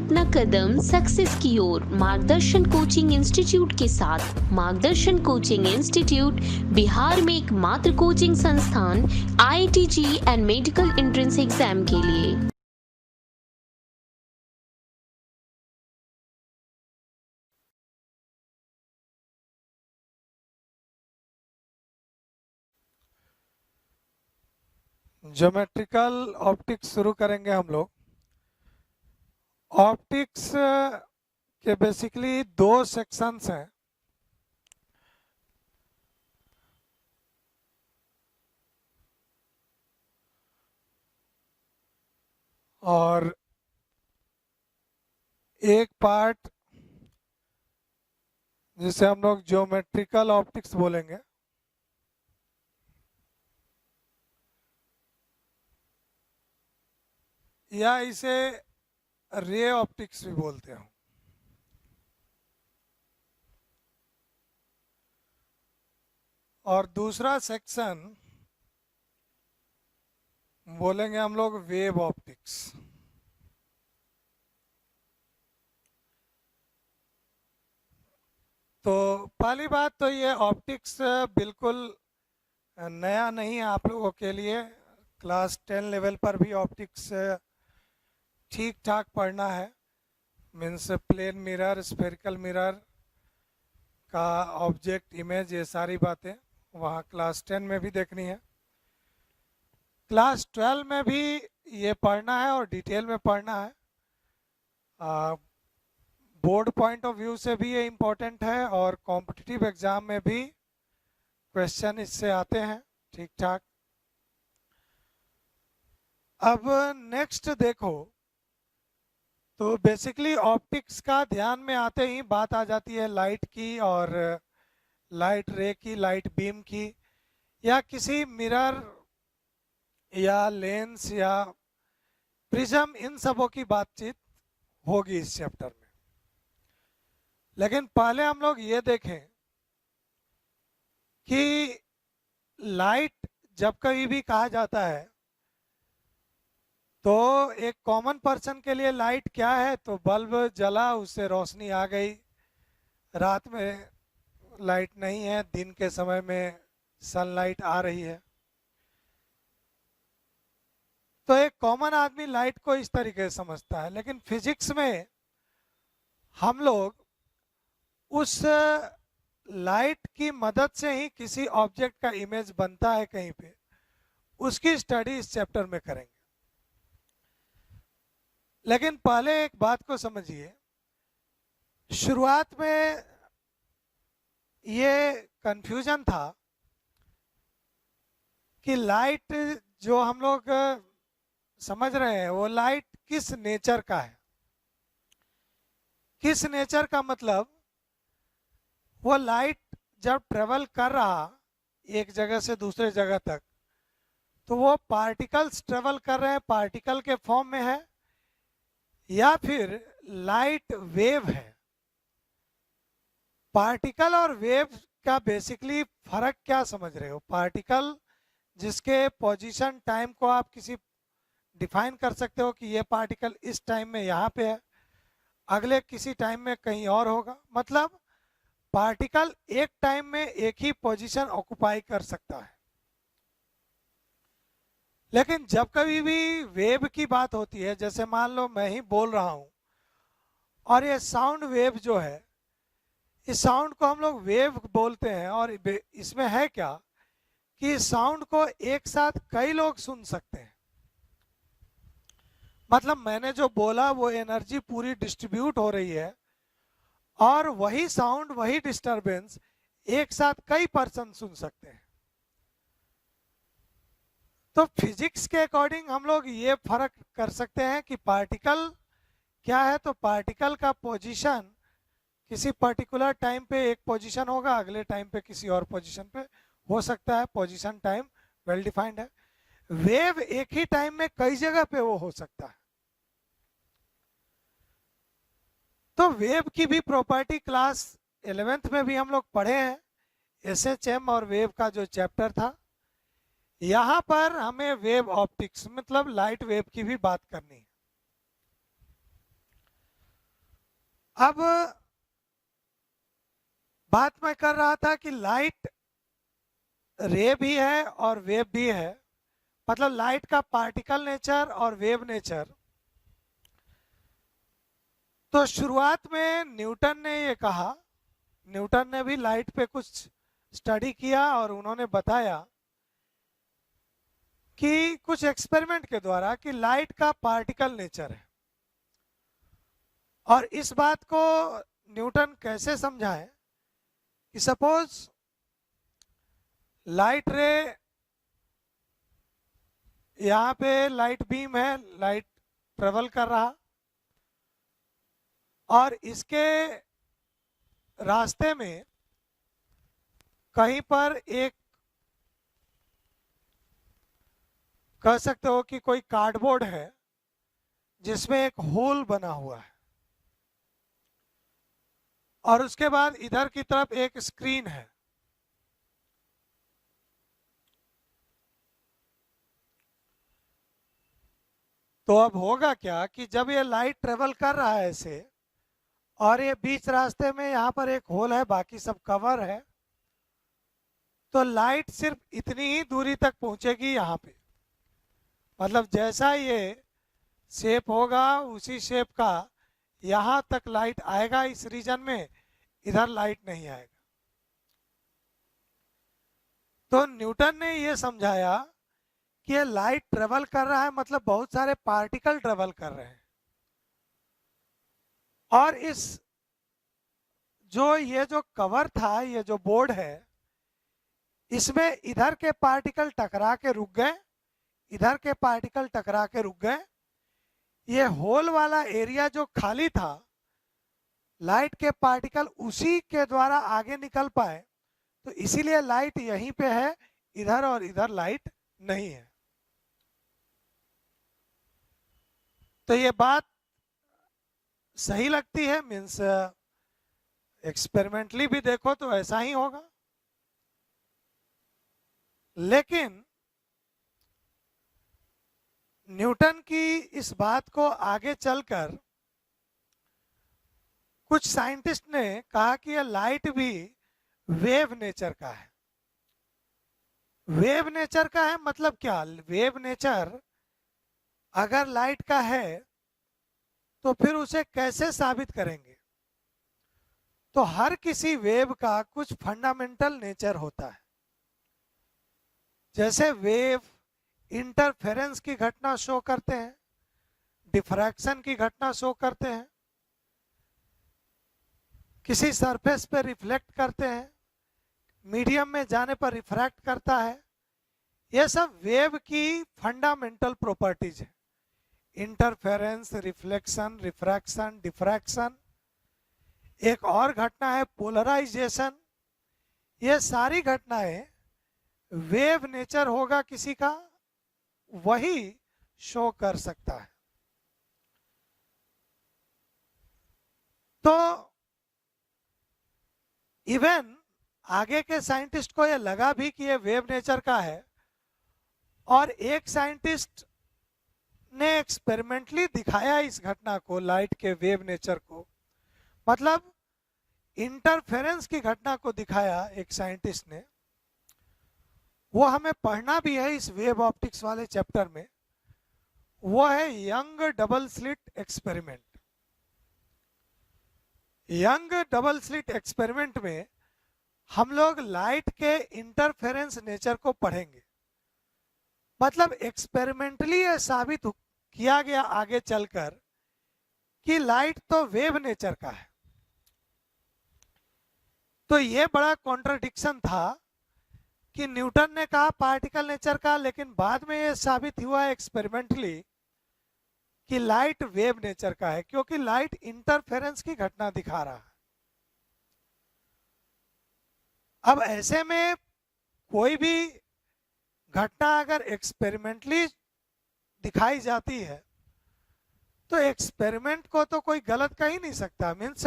अपना कदम सक्सेस की ओर मार्गदर्शन कोचिंग इंस्टीट्यूट के साथ। मार्गदर्शन कोचिंग इंस्टीट्यूट बिहार में एकमात्र कोचिंग संस्थान IIT and medical entrance exam के लिए। ज्योमेट्रिकल ऑप्टिक्स शुरू करेंगे हम लोग। ऑप्टिक्स के बेसिकली दो सेक्शंस हैं। और एक पार्ट जिसे हम लोग ज्योमेट्रिकल ऑप्टिक्स बोलेंगे, या इसे रे ऑप्टिक्स भी बोलते हैं। और दूसरा सेक्शन बोलेंगे हम लोग वेव ऑप्टिक्स। तो पहली बात तो ये ऑप्टिक्स बिल्कुल नया नहीं है आप लोगों के लिए। क्लास 10 लेवल पर भी ऑप्टिक्स ठीक ठाक पढ़ना है। Means plane mirror, spherical mirror का ऑब्जेक्ट इमेज, ये सारी बातें वहाँ क्लास 10 में भी देखनी है। क्लास 12 में भी ये पढ़ना है और डिटेल में पढ़ना है। बोर्ड पॉइंट ऑफ व्यू से भी ये इम्पोर्टेंट है और कॉम्पिटिटिव एग्जाम में भी क्वेश्चन इससे आते हैं ठीक ठाक। अब नेक्स्ट देखो, तो बेसिकली ऑप्टिक्स का ध्यान में आते ही बात आ जाती है लाइट की, और लाइट रे की, लाइट बीम की, या किसी मिरर या लेंस या प्रिज्म, इन सबों की बातचीत होगी इस चैप्टर में। लेकिन पहले हम लोग ये देखें कि लाइट जब कभी भी कहा जाता है तो एक कॉमन पर्सन के लिए लाइट क्या है, तो बल्ब जला, उससे रोशनी आ गई। रात में लाइट नहीं है, दिन के समय में सनलाइट आ रही है। तो एक कॉमन आदमी लाइट को इस तरीके से समझता है। लेकिन फिजिक्स में हम लोग उस लाइट की मदद से ही किसी ऑब्जेक्ट का इमेज बनता है कहीं पे, उसकी स्टडी इस चैप्टर में करेंगे। लेकिन पहले एक बात को समझिए, शुरुआत में ये कंफ्यूजन था कि लाइट जो हम लोग समझ रहे हैं वो लाइट किस नेचर का है। किस नेचर का मतलब, वो लाइट जब ट्रेवल कर रहा एक जगह से दूसरे जगह तक, तो वो पार्टिकल्स ट्रेवल कर रहे हैं, पार्टिकल के फॉर्म में है, या फिर लाइट वेव है। पार्टिकल और वेव का बेसिकली फर्क क्या समझ रहे हो? पार्टिकल जिसके पोजीशन टाइम को आप किसी डिफाइन कर सकते हो कि ये पार्टिकल इस टाइम में यहाँ पे है, अगले किसी टाइम में कहीं और होगा। मतलब पार्टिकल एक टाइम में एक ही पोजीशन ऑक्युपाई कर सकता है। लेकिन जब कभी भी वेव की बात होती है, जैसे मान लो मैं ही बोल रहा हूं और ये साउंड वेव जो है, इस साउंड को हम लोग वेव बोलते हैं। और इसमें है क्या कि साउंड को एक साथ कई लोग सुन सकते हैं। मतलब मैंने जो बोला वो एनर्जी पूरी डिस्ट्रीब्यूट हो रही है, और वही साउंड, वही डिस्टरबेंस एक साथ कई पर्सन सुन सकते हैं। तो फिजिक्स के अकॉर्डिंग हम लोग ये फर्क कर सकते हैं कि पार्टिकल क्या है। तो पार्टिकल का पोजीशन किसी पर्टिकुलर टाइम पे एक पोजीशन होगा, अगले टाइम पे किसी और पोजीशन पे हो सकता है। पोजीशन टाइम वेल डिफाइंड है। वेव एक ही टाइम में कई जगह पे वो हो सकता है। तो वेव की भी प्रॉपर्टी क्लास 11th में भी हम लोग पढ़े हैं, SHM और वेव का जो चैप्टर था। यहां पर हमें वेव ऑप्टिक्स मतलब लाइट वेव की भी बात करनी है। अब बात मैं कर रहा था कि लाइट रे भी है और वेव भी है, मतलब लाइट का पार्टिकल नेचर और वेव नेचर। तो शुरुआत में न्यूटन ने ये कहा, न्यूटन ने भी लाइट पे कुछ स्टडी किया और उन्होंने बताया कि कुछ एक्सपेरिमेंट के द्वारा कि लाइट का पार्टिकल नेचर है। और इस बात को न्यूटन कैसे समझाए कि सपोज लाइट रे, यहाँ पे लाइट बीम है, लाइट ट्रेवल कर रहा, और इसके रास्ते में कहीं पर एक, कह सकते हो कि कोई कार्डबोर्ड है जिसमें एक होल बना हुआ है, और उसके बाद इधर की तरफ एक स्क्रीन है। तो अब होगा क्या कि जब ये लाइट ट्रेवल कर रहा है ऐसे, और ये बीच रास्ते में यहाँ पर एक होल है, बाकी सब कवर है, तो लाइट सिर्फ इतनी ही दूरी तक पहुंचेगी यहाँ पे। मतलब जैसा ये शेप होगा उसी शेप का यहाँ तक लाइट आएगा इस रीजन में, इधर लाइट नहीं आएगा। तो न्यूटन ने ये समझाया कि ये लाइट ट्रेवल कर रहा है, मतलब बहुत सारे पार्टिकल ट्रेवल कर रहे हैं, और इस ये जो कवर था, ये जो बोर्ड है, इसमें इधर के पार्टिकल टकरा के रुक गए, इधर के पार्टिकल टकरा के रुक गए। ये होल वाला एरिया जो खाली था, लाइट के पार्टिकल उसी के द्वारा आगे निकल पाए, तो इसीलिए लाइट यहीं पे है, इधर और इधर लाइट नहीं है। तो ये बात सही लगती है, मीन्स एक्सपेरिमेंटली भी देखो तो ऐसा ही होगा। लेकिन न्यूटन की इस बात को आगे चलकर कुछ साइंटिस्ट ने कहा कि यह लाइट भी वेव नेचर का है। वेव नेचर का है मतलब क्या? वेव नेचर अगर लाइट का है तो फिर उसे कैसे साबित करेंगे? तो हर किसी वेव का कुछ फंडामेंटल नेचर होता है। जैसे वेव इंटरफेरेंस की घटना शो करते हैं, डिफ्रैक्शन की घटना शो करते हैं, किसी सरफेस पे रिफ्लेक्ट करते हैं, मीडियम में जाने पर रिफ्रैक्ट करता है। ये सब वेव की फंडामेंटल प्रॉपर्टीज है। Interference, reflection, refraction, diffraction. एक और घटना है पोलराइजेशन। ये सारी घटनाएं वेव नेचर होगा किसी का, वही शो कर सकता है। तो इवन आगे के साइंटिस्ट को ये लगा भी कि ये वेव नेचर का है, और एक साइंटिस्ट ने एक्सपेरिमेंटली दिखाया इस घटना को, लाइट के वेव नेचर को, मतलब इंटरफेरेंस की घटना को दिखाया एक साइंटिस्ट ने। वो हमें पढ़ना भी है इस वेव ऑप्टिक्स वाले चैप्टर में। वो है young double slit experiment. Young double slit experiment में हम लोग लाइट के इंटरफेरेंस नेचर को पढ़ेंगे। मतलब एक्सपेरिमेंटली ये साबित किया गया आगे चलकर कि लाइट तो वेव नेचर का है। तो ये बड़ा कॉन्ट्रडिक्शन था कि न्यूटन ने कहा पार्टिकल नेचर का, लेकिन बाद में ये साबित हुआ एक्सपेरिमेंटली कि लाइट वेव नेचर का है, क्योंकि लाइट इंटरफेरेंस की घटना दिखा रहा है। अब ऐसे में कोई भी घटना अगर एक्सपेरिमेंटली दिखाई जाती है तो एक्सपेरिमेंट को तो कोई गलत कह ही नहीं सकता। मीन्स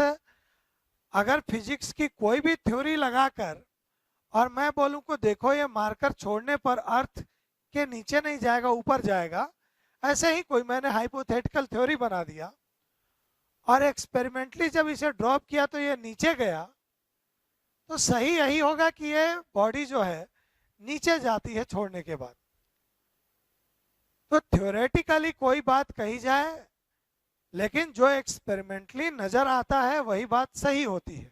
अगर फिजिक्स की कोई भी थ्योरी लगाकर और मैं बोलूं को देखो ये मार्कर छोड़ने पर अर्थ के नीचे नहीं जाएगा, ऊपर जाएगा, ऐसे ही कोई मैंने हाइपोथेटिकल थ्योरी बना दिया और एक्सपेरिमेंटली जब इसे ड्रॉप किया तो ये नीचे गया, तो सही यही होगा कि ये बॉडी जो है नीचे जाती है छोड़ने के बाद। तो थ्योरेटिकली कोई बात कही जाए, लेकिन जो एक्सपेरिमेंटली नजर आता है वही बात सही होती है।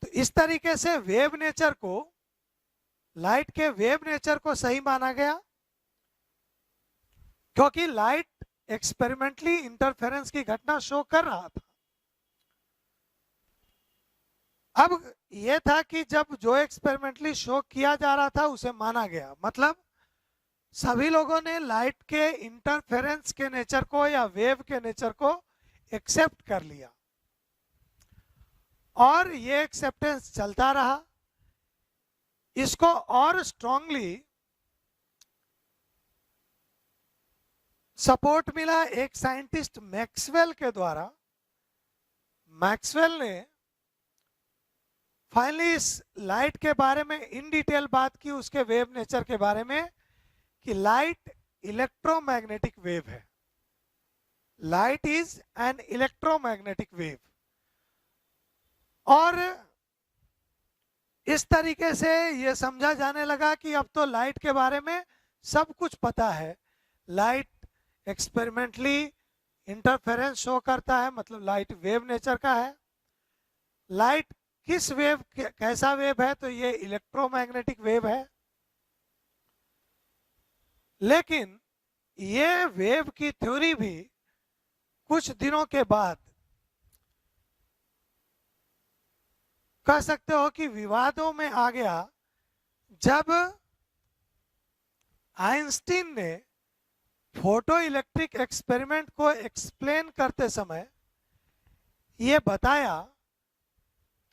तो इस तरीके से वेव नेचर को, लाइट के वेव नेचर को सही माना गया, क्योंकि लाइट एक्सपेरिमेंटली इंटरफेरेंस की घटना शो कर रहा था। अब यह था कि जब जो एक्सपेरिमेंटली शो किया जा रहा था उसे माना गया, मतलब सभी लोगों ने लाइट के इंटरफेरेंस के नेचर को या वेव के नेचर को एक्सेप्ट कर लिया, और ये एक्सेप्टेंस चलता रहा। इसको और स्ट्रांगली सपोर्ट मिला एक साइंटिस्ट मैक्सवेल के द्वारा। मैक्सवेल ने फाइनली इस लाइट के बारे में इन डिटेल बात की, उसके वेव नेचर के बारे में, कि लाइट इलेक्ट्रोमैग्नेटिक वेव है। Light is an electromagnetic wave. और इस तरीके से यह समझा जाने लगा कि अब तो लाइट के बारे में सब कुछ पता है। लाइट एक्सपेरिमेंटली इंटरफेरेंस शो करता है, मतलब लाइट वेव नेचर का है। लाइट किस वेव, कैसा वेव है, तो ये इलेक्ट्रोमैग्नेटिक वेव है। लेकिन ये वेव की थ्योरी भी कुछ दिनों के बाद कह सकते हो कि विवादों में आ गया, जब आइंस्टीन ने फोटो इलेक्ट्रिक एक्सपेरिमेंट को एक्सप्लेन करते समय ये बताया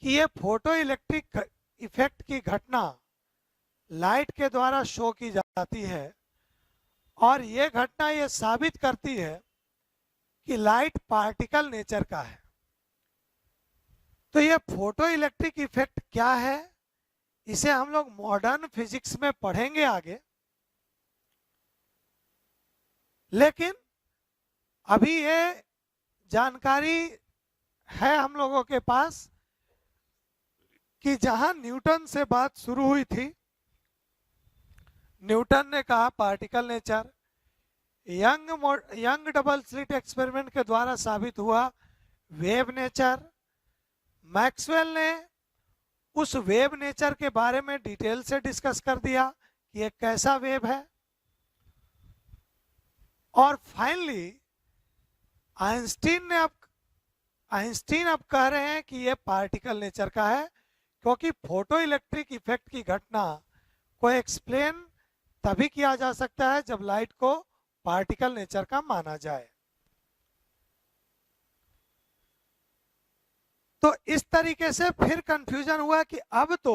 कि ये फोटो इलेक्ट्रिक इफेक्ट की घटना लाइट के द्वारा शो की जाती है, और ये घटना ये साबित करती है कि लाइट पार्टिकल नेचर का है। तो ये फोटो इलेक्ट्रिक इफेक्ट क्या है, इसे हम लोग मॉडर्न फिजिक्स में पढ़ेंगे आगे। लेकिन अभी ये जानकारी है हम लोगों के पास कि जहां न्यूटन से बात शुरू हुई थी, न्यूटन ने कहा particle nature, young double slit experiment के द्वारा साबित हुआ वेव नेचर, मैक्सवेल ने उस वेव नेचर के बारे में डिटेल से डिस्कस कर दिया कि ये कैसा वेव है, और फाइनली आइंस्टीन अब कह रहे हैं कि ये पार्टिकल नेचर का है, क्योंकि फोटो इलेक्ट्रिक इफेक्ट की घटना को एक्सप्लेन तभी किया जा सकता है जब लाइट को पार्टिकल नेचर का माना जाए। तो इस तरीके से फिर कंफ्यूजन हुआ कि अब तो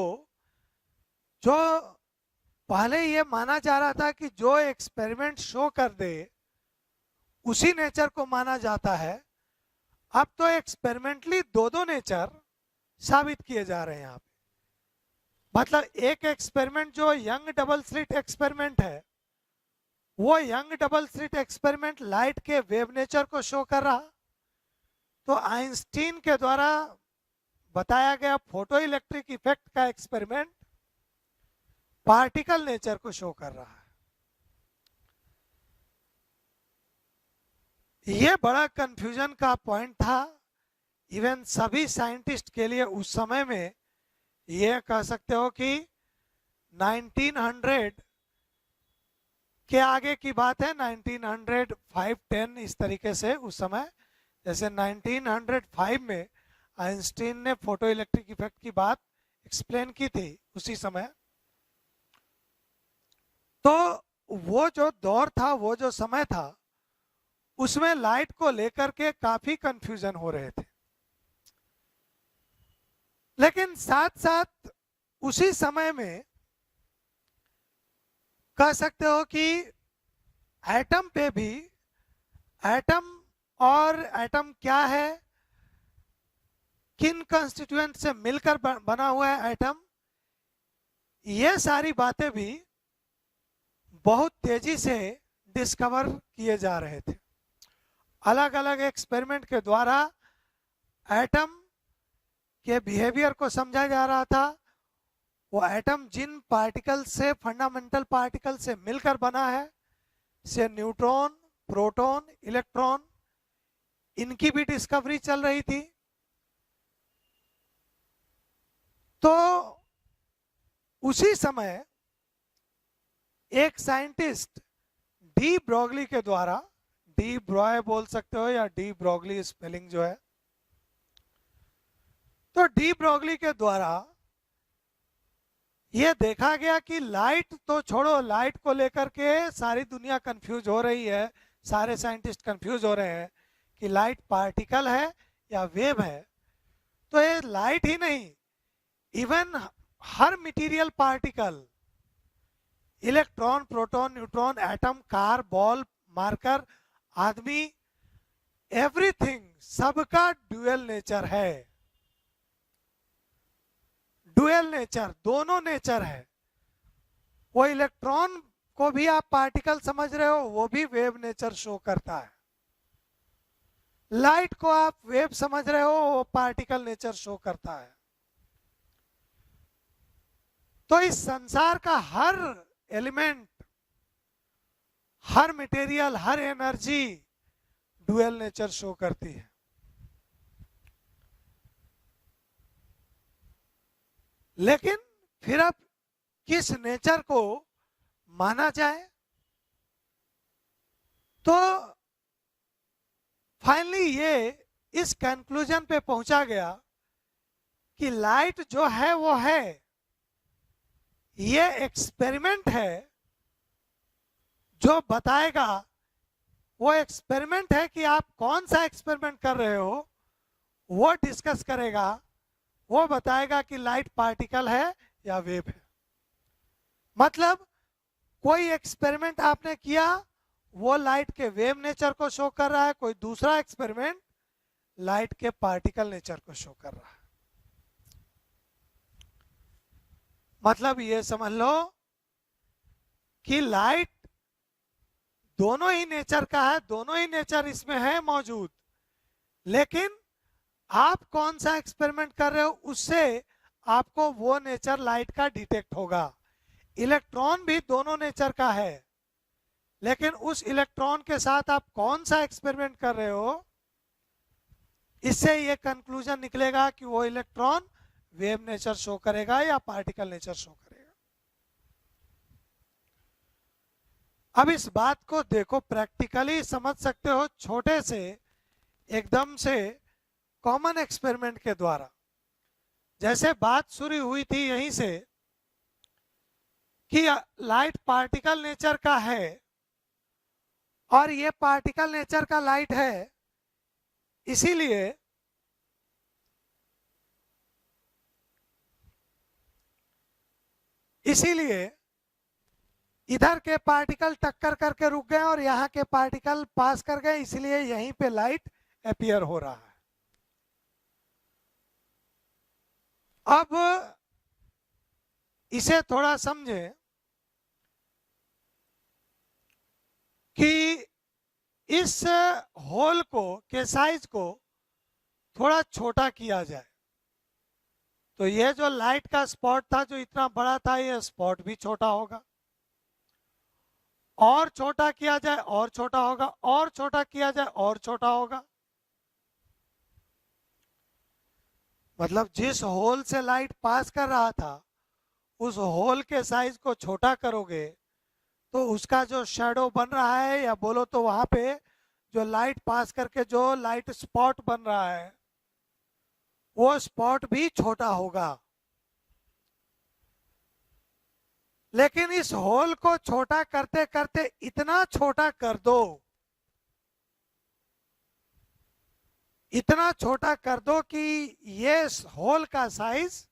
जो पहले ये माना जा रहा था कि जो एक्सपेरिमेंट शो कर दे उसी नेचर को माना जाता है, अब तो एक्सपेरिमेंटली दो नेचर साबित किए जा रहे हैं यहाँ पे। मतलब एक एक्सपेरिमेंट जो यंग डबल स्लिट एक्सपेरिमेंट है, वो young double slit experiment light के वेव नेचर को शो कर रहा, तो आइंस्टीन के द्वारा बताया गया फोटो इलेक्ट्रिक इफेक्ट का एक्सपेरिमेंट पार्टिकल नेचर को शो कर रहा है। ये बड़ा कंफ्यूजन का पॉइंट था इवन सभी साइंटिस्ट के लिए उस समय में। ये कह सकते हो कि 1900 के आगे की बात है, 1905-10 इस तरीके से उस समय, जैसे 1905 में आइंस्टीन ने फोटो इलेक्ट्रिक इफेक्ट की बात एक्सप्लेन की थी उसी समय। तो वो जो दौर था, वो जो समय था, उसमें लाइट को लेकर के काफी कंफ्यूजन हो रहे थे। लेकिन साथ साथ उसी समय में कह सकते हो कि एटम पे भी, एटम और एटम क्या है, किन कंस्टिट्यूएंट से मिलकर बना हुआ है एटम, ये सारी बातें भी बहुत तेजी से डिस्कवर किए जा रहे थे। अलग अलग एक्सपेरिमेंट के द्वारा एटम के बिहेवियर को समझा जा रहा था। वो एटम जिन पार्टिकल से, फंडामेंटल पार्टिकल से मिलकर बना है, से न्यूट्रॉन, प्रोटॉन, इलेक्ट्रॉन, इनकी भी डिस्कवरी चल रही थी। तो उसी समय एक साइंटिस्ट डी ब्रॉगली के द्वारा, डी ब्रॉय बोल सकते हो या डी ब्रॉगली स्पेलिंग जो है, तो डी ब्रॉगली के द्वारा यह देखा गया कि लाइट तो छोड़ो, लाइट को लेकर के सारी दुनिया कंफ्यूज हो रही है, सारे साइंटिस्ट कंफ्यूज हो रहे हैं कि लाइट पार्टिकल है या वेव है। तो ये लाइट ही नहीं, इवन हर material particle, electron, proton, neutron, atom, car, ball, marker, आदमी, एवरीथिंग, सबका ड्यूअल नेचर है। ड्यूअल नेचर, दोनों नेचर है। वो इलेक्ट्रॉन को भी आप पार्टिकल समझ रहे हो, वो भी वेव नेचर शो करता है। लाइट को आप वेव समझ रहे हो, वो पार्टिकल नेचर शो करता है। तो इस संसार का हर एलिमेंट, हर मटेरियल, हर एनर्जी ड्यूअल नेचर शो करती है। लेकिन फिर अब किस नेचर को माना जाए? तो फाइनली ये इस कंक्लूजन पे पहुंचा गया कि लाइट जो है वो है, ये एक्सपेरिमेंट है जो बताएगा, वो एक्सपेरिमेंट है कि आप कौन सा एक्सपेरिमेंट कर रहे हो, वो डिस्कस करेगा, वो बताएगा कि लाइट पार्टिकल है या वेव है। मतलब कोई एक्सपेरिमेंट आपने किया, वो लाइट के वेव नेचर को शो कर रहा है, कोई दूसरा एक्सपेरिमेंट लाइट के पार्टिकल नेचर को शो कर रहा है। मतलब ये समझ लो कि लाइट दोनों ही नेचर का है, दोनों ही नेचर इसमें है मौजूद, लेकिन आप कौन सा एक्सपेरिमेंट कर रहे हो उससे आपको वो नेचर लाइट का डिटेक्ट होगा। इलेक्ट्रॉन भी दोनों नेचर का है, लेकिन उस इलेक्ट्रॉन के साथ आप कौन सा एक्सपेरिमेंट कर रहे हो, इससे ये कंक्लूजन निकलेगा कि वो इलेक्ट्रॉन वेव नेचर शो करेगा या पार्टिकल नेचर शो करेगा। अब इस बात को देखो, प्रैक्टिकली समझ सकते हो छोटे से एकदम से कॉमन एक्सपेरिमेंट के द्वारा। जैसे बात शुरू हुई थी यहीं से कि लाइट पार्टिकल नेचर का है और ये पार्टिकल नेचर का लाइट है, इसीलिए इधर के पार्टिकल टक्कर करके रुक गए और यहाँ के पार्टिकल पास कर गए, इसलिए यहीं पे लाइट अपीयर हो रहा है। अब इसे थोड़ा समझें कि इस होल को के साइज को थोड़ा छोटा किया जाए, तो ये जो लाइट का स्पॉट था जो इतना बड़ा था, ये स्पॉट भी छोटा होगा, और छोटा किया जाए और छोटा होगा, और छोटा किया जाए और छोटा होगा। मतलब जिस होल से लाइट पास कर रहा था उस होल के साइज को छोटा करोगे तो उसका जो शैडो बन रहा है, या बोलो तो वहां पे जो लाइट पास करके जो लाइट स्पॉट बन रहा है, वो स्पॉट भी छोटा होगा। लेकिन इस होल को छोटा करते करते इतना छोटा कर दो, इतना छोटा कर दो कि ये होल का साइज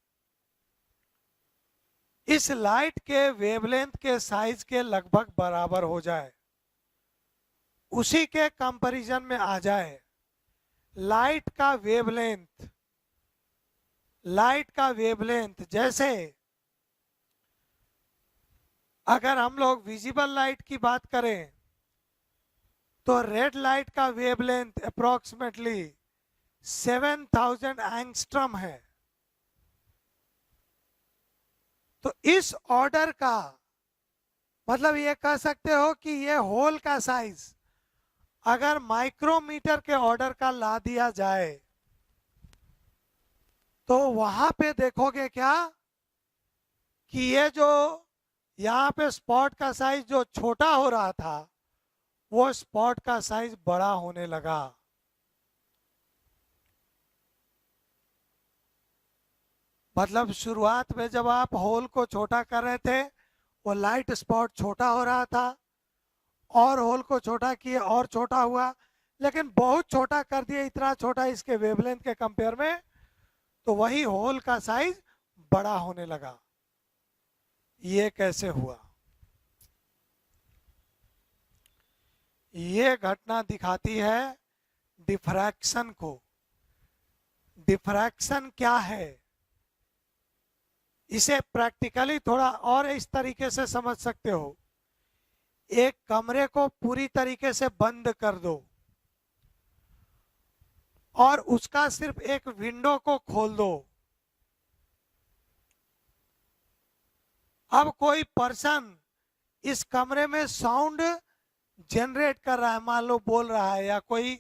इस लाइट के वेवलेंथ के साइज के लगभग बराबर हो जाए, उसी के कंपैरिजन में आ जाए। लाइट का वेवलेंथ जैसे अगर हम लोग विजिबल लाइट की बात करें तो रेड लाइट का वेवलेंथ अप्रोक्सीमेटली 7000 एंगस्ट्रम है। तो इस ऑर्डर का मतलब ये कह सकते हो कि ये होल का साइज अगर माइक्रोमीटर के ऑर्डर का ला दिया जाए तो वहां पे देखोगे क्या कि ये जो यहाँ पे स्पॉट का साइज जो छोटा हो रहा था वो स्पॉट का साइज बड़ा होने लगा। मतलब शुरुआत में जब आप होल को छोटा कर रहे थे वो लाइट स्पॉट छोटा हो रहा था, और होल को छोटा किए और छोटा हुआ, लेकिन बहुत छोटा कर दिए, इतना छोटा इसके वेवलेंथ के कंपेयर में, तो वही होल का साइज बड़ा होने लगा। ये कैसे हुआ? ये घटना दिखाती है डिफ्रैक्शन को। डिफ्रैक्शन क्या है इसे प्रैक्टिकली थोड़ा और इस तरीके से समझ सकते हो। एक कमरे को पूरी तरीके से बंद कर दो और उसका सिर्फ एक विंडो को खोल दो। अब कोई पर्सन इस कमरे में साउंड जनरेट कर रहा है, मान लो बोल रहा है, या कोई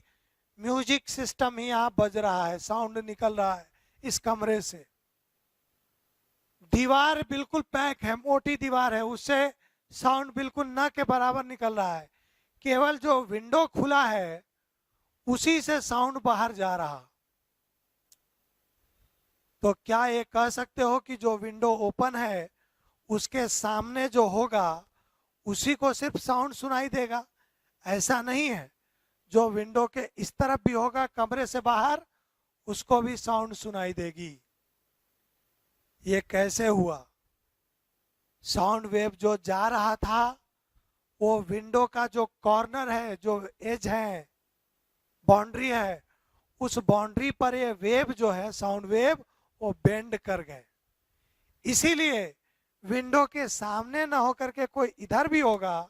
म्यूजिक सिस्टम ही यहाँ बज रहा है, साउंड निकल रहा है इस कमरे से। दीवार बिल्कुल पैक है, मोटी दीवार है, उससे साउंड बिल्कुल न के बराबर निकल रहा है, केवल जो विंडो खुला है उसी से साउंड बाहर जा रहा। तो क्या ये कह सकते हो कि जो विंडो ओपन है उसके सामने जो होगा उसी को सिर्फ साउंड सुनाई देगा? ऐसा नहीं है, जो विंडो के इस तरफ भी होगा कमरे से बाहर उसको भी साउंड सुनाई देगी। ये कैसे हुआ? साउंड वेव जो जा रहा था वो विंडो का जो कॉर्नर है, जो एज है, बाउंड्री है, उस बाउंड्री पर ये वेव जो है साउंड वेव वो बेंड कर गए। इसीलिए विंडो के सामने ना होकर के कोई इधर भी होगा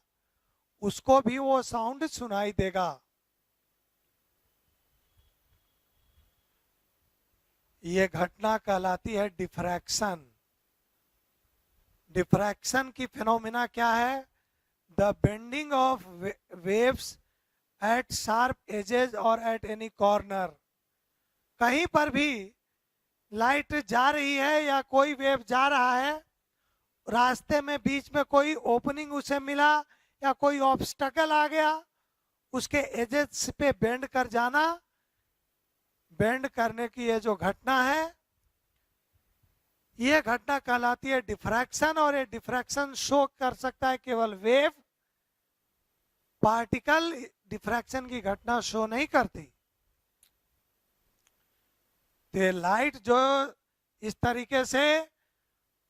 उसको भी वो साउंड सुनाई देगा। ये घटना कहलाती है डिफ्रैक्शन। डिफ्रैक्शन की फिनोमिना क्या है? The bending of waves at sharp edges और एट एनी कॉर्नर। कहीं पर भी लाइट जा रही है या कोई वेव जा रहा है, रास्ते में बीच में कोई ओपनिंग उसे मिला या कोई ऑब्स्टकल आ गया, उसके एजेस पे बेंड कर जाना, बेंड करने की ये जो घटना है ये घटना कहलाती है डिफ्रैक्शन। और ये डिफ्रैक्शन शो कर सकता है केवल वेव, पार्टिकल डिफ्रैक्शन की घटना शो नहीं करती। तो लाइट जो इस तरीके से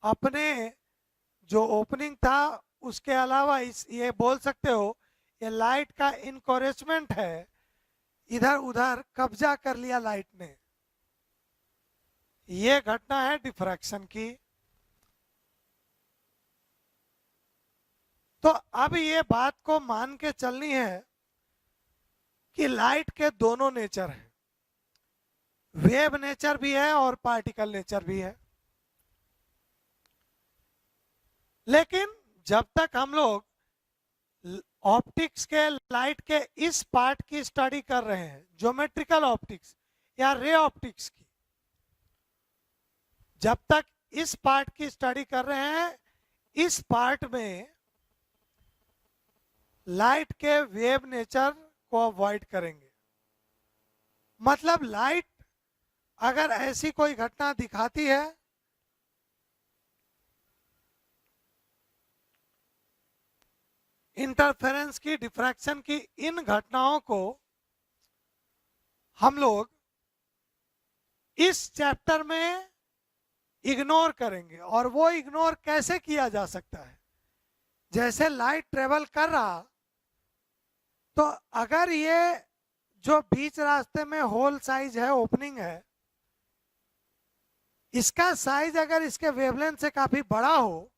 अपने जो ओपनिंग था उसके अलावा ये बोल सकते हो ये लाइट का इनकोरेजमेंट है, इधर उधर कब्जा कर लिया लाइट ने। ये घटना है डिफ्रैक्शन की। तो अब ये बात को मान के चलनी है कि लाइट के दोनों नेचर हैं, वेव नेचर भी है और पार्टिकल नेचर भी है। लेकिन जब तक हम लोग ऑप्टिक्स के लाइट के इस पार्ट की स्टडी कर रहे हैं, ज्योमेट्रिकल ऑप्टिक्स या रे ऑप्टिक्स की, जब तक इस पार्ट की स्टडी कर रहे हैं, इस पार्ट में लाइट के वेव नेचर को अवॉइड करेंगे। मतलब लाइट अगर ऐसी कोई घटना दिखाती है इंटरफेरेंस की, डिफ्रैक्शन की, इन घटनाओं को हम लोग इस चैप्टर में इग्नोर करेंगे। और वो इग्नोर कैसे किया जा सकता है? जैसे लाइट ट्रेवल कर रहा, तो अगर ये जो बीच रास्ते में होल साइज है, ओपनिंग है, इसका साइज अगर इसके वेवलेंथ से काफी बड़ा हो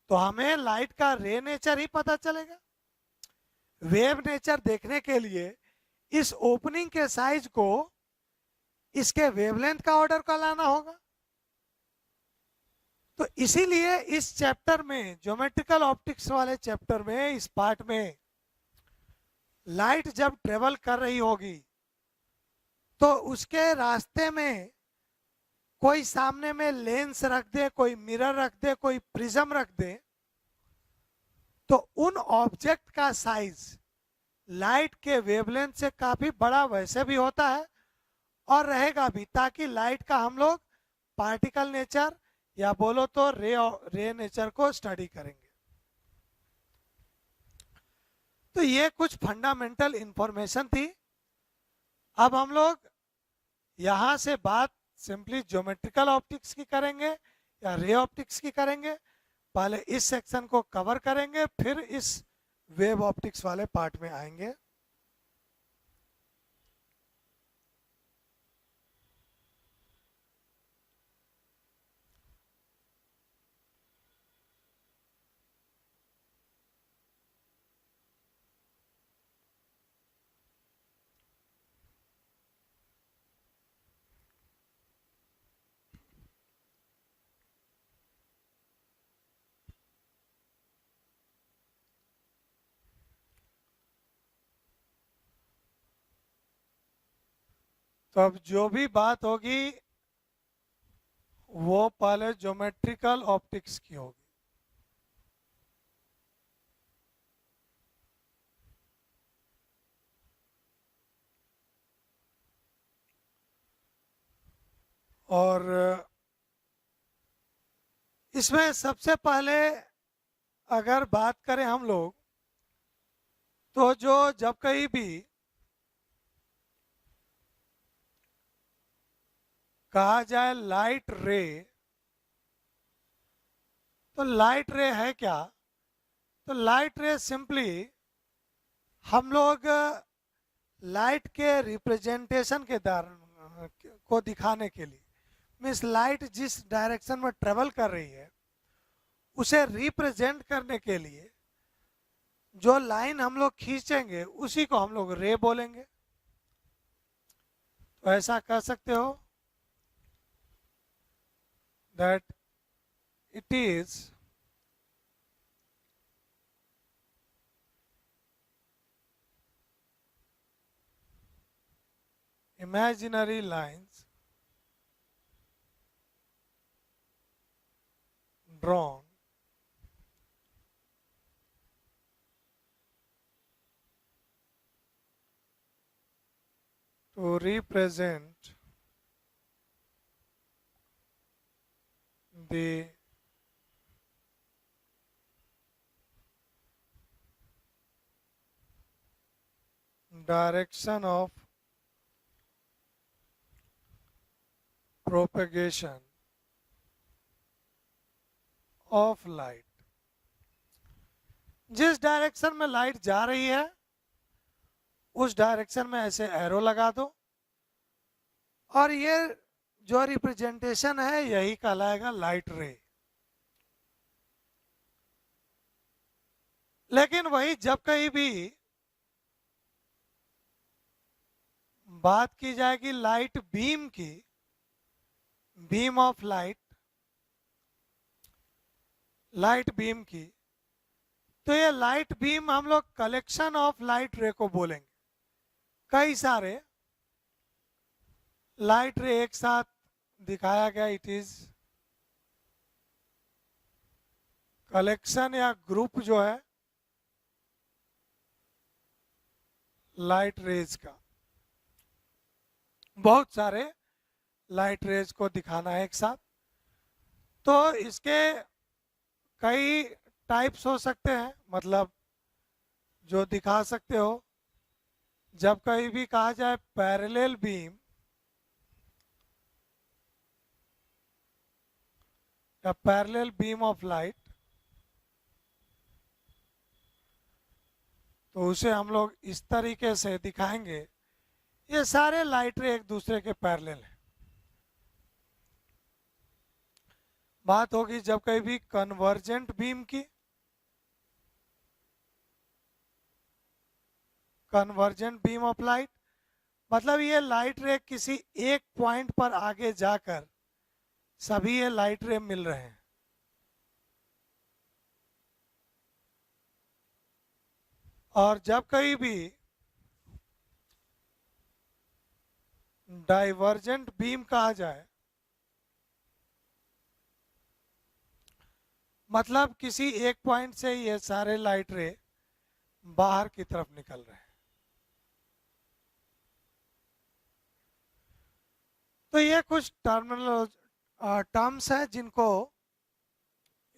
तो हमें लाइट का रे नेचर ही पता चलेगा। वेव नेचर देखने के लिए इस ओपनिंग के साइज को इसके वेवलेंथ का ऑर्डर का लाना होगा। तो इसीलिए इस चैप्टर में, ज्योमेट्रिकल ऑप्टिक्स वाले चैप्टर में, इस पार्ट में, लाइट जब ट्रेवल कर रही होगी तो उसके रास्ते में कोई सामने में लेंस रख दे, कोई मिरर रख दे, कोई प्रिज्म रख दे, तो उन ऑब्जेक्ट का साइज लाइट के वेवलेंथ से काफी बड़ा वैसे भी होता है और रहेगा भी, ताकि लाइट का हम लोग पार्टिकल नेचर या बोलो तो रे नेचर को स्टडी करेंगे। तो ये कुछ फंडामेंटल इंफॉर्मेशन थी। अब हम लोग यहां से बात सिंपली ज्योमेट्रिकल ऑप्टिक्स की करेंगे या रे ऑप्टिक्स की करेंगे। पहले इस सेक्शन को कवर करेंगे, फिर इस वेव ऑप्टिक्स वाले पार्ट में आएंगे। तो अब जो भी बात होगी वो पहले ज्योमेट्रिकल ऑप्टिक्स की होगी। और इसमें सबसे पहले अगर बात करें हम लोग, तो जो जब कहीं भी कहा जाए लाइट रे, तो लाइट रे है क्या? तो लाइट रे सिंपली हम लोग लाइट के रिप्रेजेंटेशन के को दिखाने के लिए, मीन्स लाइट जिस डायरेक्शन में ट्रेवल कर रही है उसे रिप्रेजेंट करने के लिए जो लाइन हम लोग खींचेंगे उसी को हम लोग रे बोलेंगे। तो ऐसा कह सकते हो that it is imaginary lines drawn to represent the direction of propagation of light। जिस डायरेक्शन में लाइट जा रही है उस डायरेक्शन में ऐसे एरो लगा दो और ये जो रिप्रेजेंटेशन है यही कहलाएगा लाइट रे। लेकिन वही जब कहीं भी बात की जाएगी लाइट बीम की, beam of light, light beam की, तो ये लाइट बीम हम लोग कलेक्शन ऑफ लाइट रे को बोलेंगे। कई सारे लाइट रे एक साथ दिखाया गया, इट इज कलेक्शन या ग्रुप जो है लाइट रेज का। बहुत सारे लाइट रेज को दिखाना है एक साथ। तो इसके कई टाइप्स हो सकते हैं, मतलब जो दिखा सकते हो। जब कहीं भी कहा जाए पैरेलल बीम या पैरेलल बीम ऑफ लाइट, तो उसे हम लोग इस तरीके से दिखाएंगे, ये सारे लाइट रे एक दूसरे के पैरेलल हैं। बात होगी जब कहीं भी कन्वर्जेंट बीम की, कन्वर्जेंट बीम ऑफ लाइट, मतलब ये लाइट रे किसी एक पॉइंट पर आगे जाकर सभी ये लाइट रे मिल रहे हैं। और जब कहीं भी डाइवर्जेंट बीम कहा जाए, मतलब किसी एक पॉइंट से ये सारे लाइट रे बाहर की तरफ निकल रहे हैं। तो ये कुछ टर्म्स हैं जिनको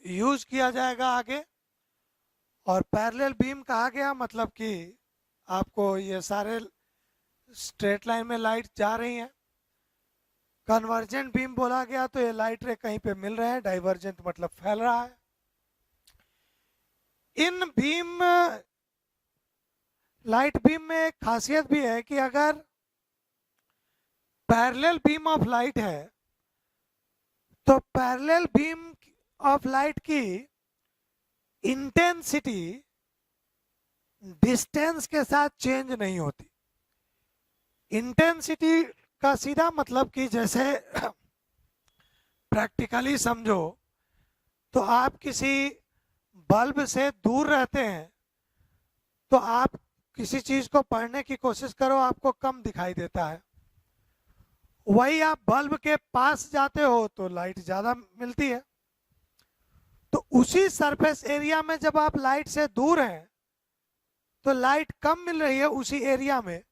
यूज किया जाएगा आगे। और पैरेलल बीम कहा गया मतलब कि आपको ये सारे स्ट्रेट लाइन में लाइट जा रही हैं। कन्वर्जेंट बीम बोला गया तो ये लाइट रे कहीं पे मिल रहे हैं, डाइवर्जेंट मतलब फैल रहा है। इन बीम लाइट बीम में एक खासियत भी है कि अगर पैरेलल बीम ऑफ लाइट है तो पैरेलल बीम ऑफ लाइट की इंटेंसिटी डिस्टेंस के साथ चेंज नहीं होती। इंटेंसिटी का सीधा मतलब कि जैसे प्रैक्टिकली समझो तो आप किसी बल्ब से दूर रहते हैं तो आप किसी चीज को पढ़ने की कोशिश करो, आपको कम दिखाई देता है। वही आप बल्ब के पास जाते हो तो लाइट ज्यादा मिलती है। तो उसी सरफेस एरिया में जब आप लाइट से दूर हैं तो लाइट कम मिल रही है उसी एरिया में,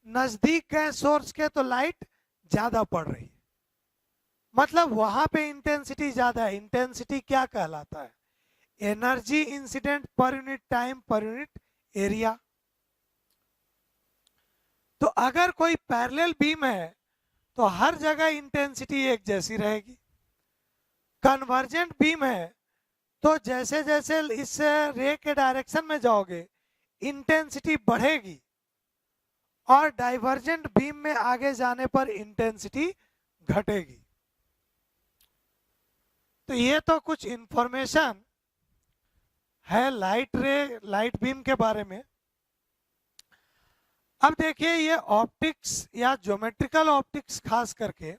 नजदीक है सोर्स के तो लाइट ज्यादा पड़ रही है, मतलब वहां पे इंटेंसिटी ज्यादा है। इंटेंसिटी क्या कहलाता है? Energy incident per unit time per unit area. तो अगर कोई पैरेलल बीम है तो हर जगह इंटेंसिटी एक जैसी रहेगी। कन्वर्जेंट बीम है तो जैसे जैसे इस रे के डायरेक्शन में जाओगे इंटेंसिटी बढ़ेगी, और डाइवर्जेंट बीम में आगे जाने पर इंटेंसिटी घटेगी। तो ये तो कुछ इंफॉर्मेशन है लाइट बीम के बारे में। अब देखिए ये ऑप्टिक्स या ज्योमेट्रिकल ऑप्टिक्स, खास करके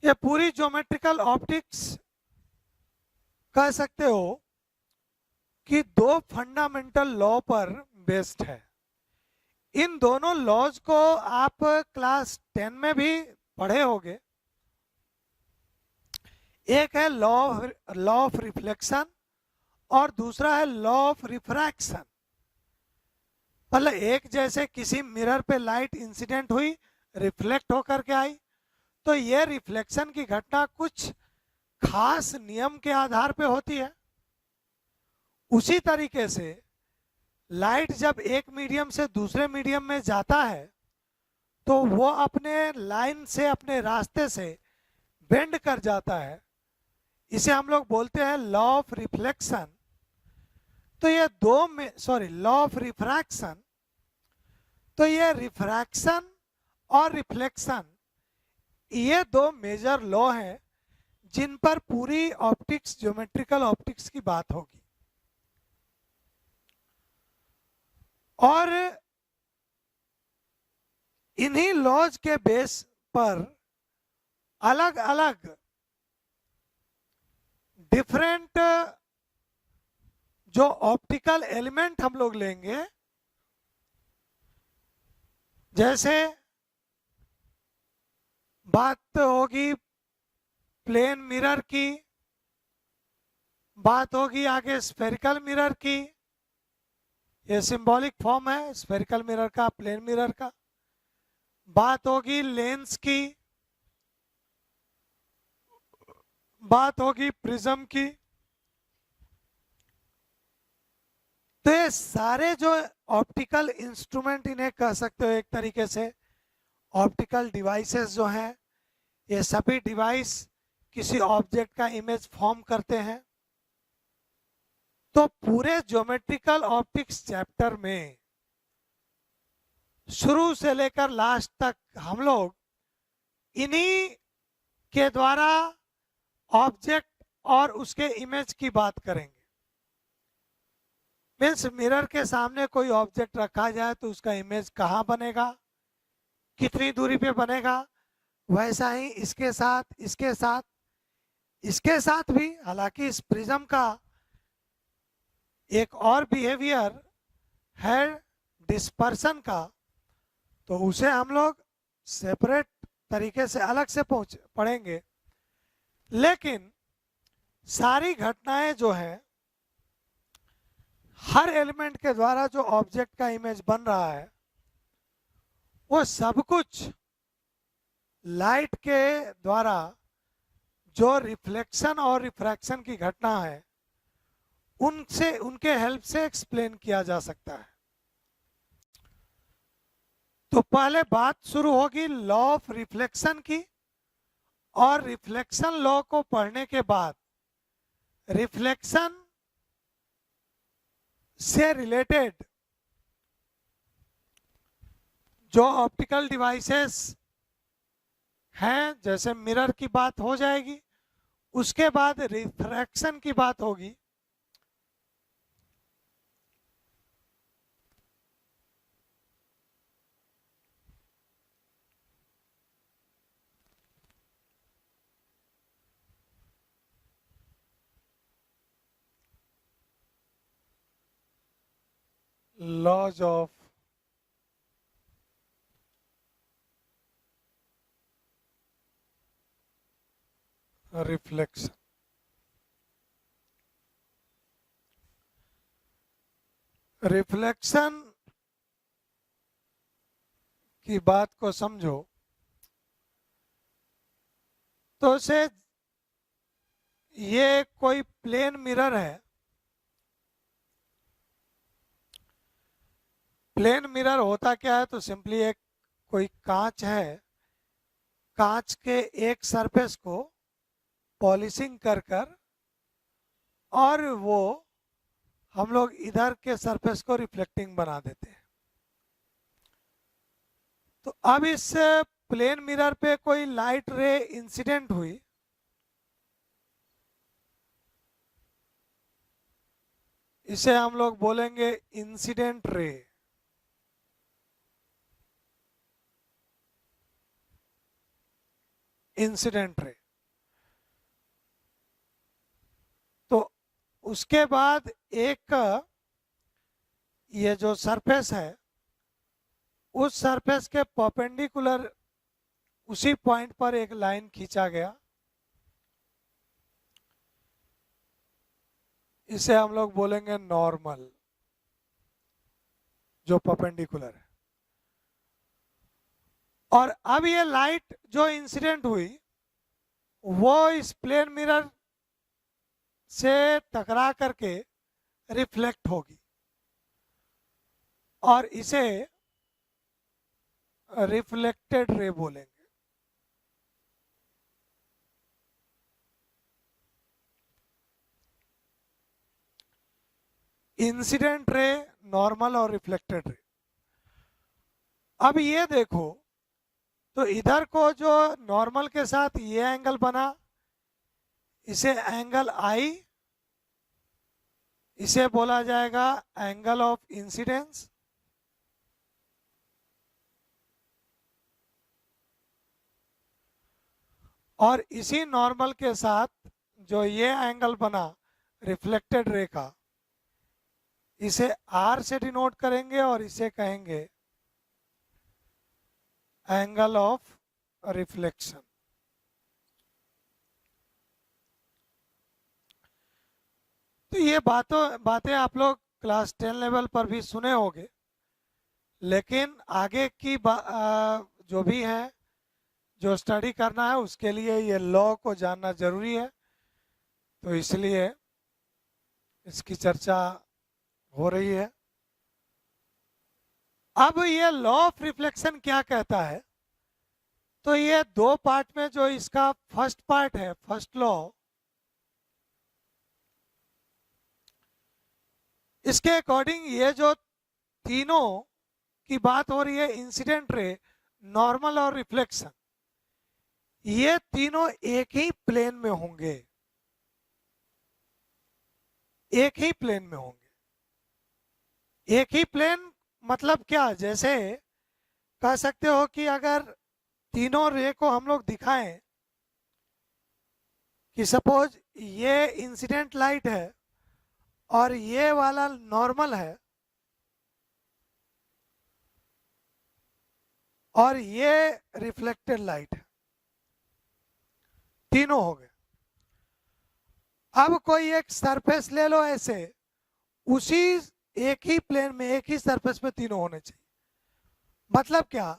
ये पूरी ज्योमेट्रिकल ऑप्टिक्स कह सकते हो कि दो फंडामेंटल लॉ पर बेस्ड है। इन दोनों लॉज को आप क्लास 10 में भी पढ़े होंगे। एक है लॉ ऑफ रिफ्लेक्शन और दूसरा है लॉ ऑफ रिफ्रैक्शन। मतलब एक जैसे किसी मिरर पे लाइट इंसिडेंट हुई, रिफ्लेक्ट होकर के आई, तो ये रिफ्लेक्शन की घटना कुछ खास नियम के आधार पे होती है। उसी तरीके से लाइट जब एक मीडियम से दूसरे मीडियम में जाता है तो वो अपने लाइन से, अपने रास्ते से बेंड कर जाता है। इसे हम लोग बोलते हैं लॉ ऑफ रिफ्लेक्शन। तो ये लॉ ऑफ रिफ्रैक्शन। तो ये रिफ्रैक्शन और रिफ्लेक्शन ये दो मेजर लॉ हैं जिन पर पूरी ऑप्टिक्स, ज्योमेट्रिकल ऑप्टिक्स की बात होगी। और इन्हीं लॉज के बेस पर अलग अलग डिफरेंट जो ऑप्टिकल एलिमेंट हम लोग लेंगे, जैसे बात होगी प्लेन मिरर की, बात होगी आगे स्फेरिकल मिरर की, ये सिंबॉलिक फॉर्म है स्फेरिकल मिरर का, प्लेन मिरर का। बात होगी लेंस की, बात होगी प्रिज्म की। तो ये सारे जो ऑप्टिकल इंस्ट्रूमेंट इन्हें कह सकते हो एक तरीके से, ऑप्टिकल डिवाइसेस जो हैं, ये सभी डिवाइस किसी ऑब्जेक्ट का इमेज फॉर्म करते हैं। तो पूरे ज्योमेट्रिकल ऑप्टिक्स चैप्टर में शुरू से लेकर लास्ट तक हम लोग इन्हीं के द्वारा ऑब्जेक्ट और उसके इमेज की बात करेंगे। मीन्स मिरर के सामने कोई ऑब्जेक्ट रखा जाए तो उसका इमेज कहाँ बनेगा, कितनी दूरी पे बनेगा। वैसा ही इसके साथ, इसके साथ, इसके साथ भी, हालांकि इस प्रिज्म का एक और बिहेवियर है डिस्पर्सन का, तो उसे हम लोग सेपरेट तरीके से अलग से पढ़ेंगे। लेकिन सारी घटनाएं जो है, हर एलिमेंट के द्वारा जो ऑब्जेक्ट का इमेज बन रहा है, वो सब कुछ लाइट के द्वारा जो रिफ्लेक्शन और रिफ्रैक्शन की घटना है, उनसे, उनके हेल्प से एक्सप्लेन किया जा सकता है। तो पहले बात शुरू होगी लॉ ऑफ रिफ्लेक्शन की, और रिफ्लेक्शन लॉ को पढ़ने के बाद रिफ्लेक्शन से रिलेटेड जो ऑप्टिकल डिवाइसेस हैं, जैसे मिरर की बात हो जाएगी, उसके बाद रिफ्रैक्शन की बात होगी, लॉज ऑफ रिफ्लेक्शन। रिफ्लेक्शन की बात को समझो तो से ये कोई प्लेन मिरर है। प्लेन मिरर होता क्या है, तो सिंपली एक कोई कांच है, कांच के एक सरफेस को पॉलिशिंग कर कर और वो हम लोग इधर के सरफेस को रिफ्लेक्टिंग बना देते हैं। तो अब इस प्लेन मिरर पे कोई लाइट रे इंसिडेंट हुई, इसे हम लोग बोलेंगे इंसिडेंट रे। Incident ray. तो उसके बाद एक ये जो सरफेस है, उस सरफेस के परपेंडिकुलर उसी पॉइंट पर एक लाइन खींचा गया, इसे हम लोग बोलेंगे नॉर्मल, जो परपेंडिकुलर है। और अब ये लाइट जो इंसिडेंट हुई वो इस प्लेन मिरर से टकरा करके रिफ्लेक्ट होगी और इसे रिफ्लेक्टेड रे बोलेंगे। इंसिडेंट रे, नॉर्मल और रिफ्लेक्टेड रे। अब ये देखो, तो इधर को जो नॉर्मल के साथ ये एंगल बना, इसे एंगल आई, इसे बोला जाएगा एंगल ऑफ इंसिडेंस। और इसी नॉर्मल के साथ जो ये एंगल बना रिफ्लेक्टेड रे का, इसे आर से डिनोट करेंगे और इसे कहेंगे एंगल ऑफ रिफ्लेक्शन। तो ये बातें आप लोग क्लास 10 लेवल पर भी सुने होंगे, लेकिन आगे की जो भी है, जो स्टडी करना है, उसके लिए ये लॉ को जानना जरूरी है। तो इसलिए इसकी चर्चा हो रही है। अब ये लॉ ऑफ रिफ्लेक्शन क्या कहता है, तो ये दो पार्ट में, जो इसका फर्स्ट पार्ट है, फर्स्ट लॉ, इसके अकॉर्डिंग ये जो तीनों की बात हो रही है, इंसिडेंट रे, नॉर्मल और रिफ्लेक्शन, ये तीनों एक ही प्लेन में होंगे, एक ही प्लेन में होंगे। एक ही प्लेन मतलब क्या, जैसे कह सकते हो कि अगर तीनों रे को हम लोग दिखाएं कि सपोज ये इंसिडेंट लाइट है और ये वाला नॉर्मल है और ये रिफ्लेक्टेड लाइट है, तीनों हो गए। अब कोई एक सरफेस ले लो ऐसे, उसी एक ही प्लेन में एक ही सरफेस पे तीनों होने चाहिए। मतलब क्या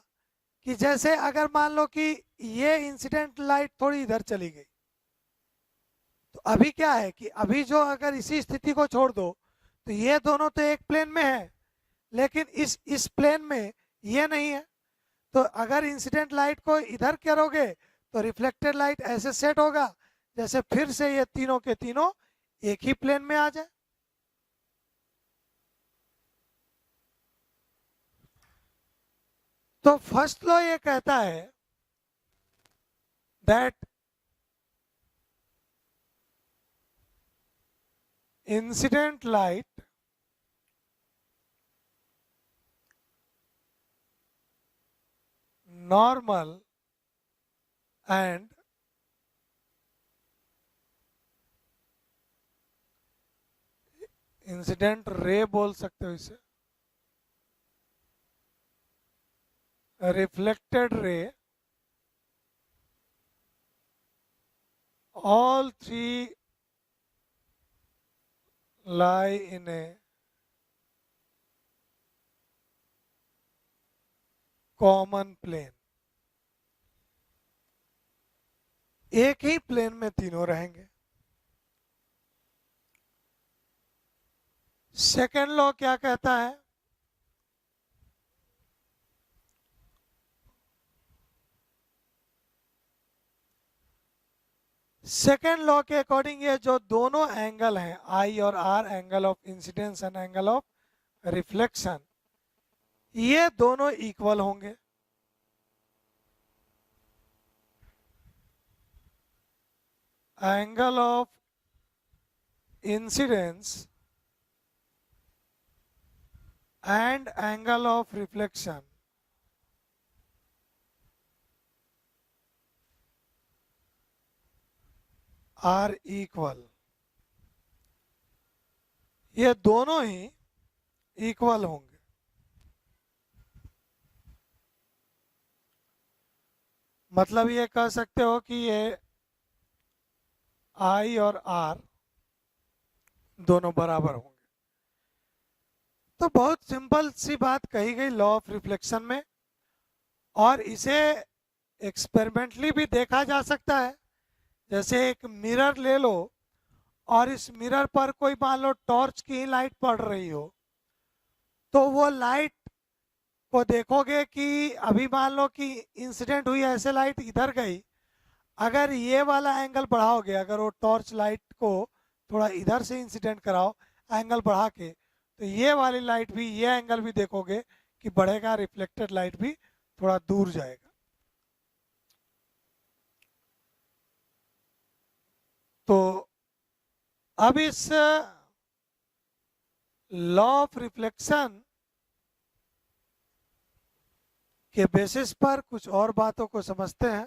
कि जैसे अगर मान लो कि ये इंसिडेंट लाइट थोड़ी इधर चली गई, तो अभी क्या है कि अभी जो अगर इसी स्थिति को छोड़ दो तो ये दोनों तो एक प्लेन में है, लेकिन इस प्लेन में ये नहीं है। तो अगर इंसिडेंट लाइट को इधर करोगे तो रिफ्लेक्टेड लाइट ऐसे सेट होगा जैसे फिर से ये तीनों के तीनों एक ही प्लेन में आ जाए। तो फर्स्ट लॉ ये कहता है that incident light normal and incident ray बोल सकते हो इसे, reflected ray, all three lie in a common plane। एक ही प्लेन में तीनों रहेंगे। सेकेंड लॉ क्या कहता है, सेकेंड लॉ के अकॉर्डिंग ये जो दोनों एंगल हैं आई और R, angle of incidence and angle of reflection, ये दोनों इक्वल होंगे। Angle of incidence and angle of reflection are equal, ये दोनों ही इक्वल होंगे। मतलब ये कह सकते हो कि ये आई और आर दोनों बराबर होंगे। तो बहुत सिंपल सी बात कही गई लॉ ऑफ रिफ्लेक्शन में, और इसे एक्सपेरिमेंटली भी देखा जा सकता है। जैसे एक मिरर ले लो और इस मिरर पर कोई मान लो टॉर्च की लाइट पड़ रही हो, तो वो लाइट को देखोगे कि अभी मान लो कि इंसिडेंट हुई, ऐसे लाइट इधर गई, अगर ये वाला एंगल बढ़ाओगे, अगर वो टॉर्च लाइट को थोड़ा इधर से इंसिडेंट कराओ एंगल बढ़ा के, तो ये वाली लाइट भी, ये एंगल भी देखोगे कि बढ़ेगा, रिफ्लेक्टेड लाइट भी थोड़ा दूर जाएगा। तो अब इस लॉ ऑफ रिफ्लेक्शन के बेसिस पर कुछ और बातों को समझते हैं।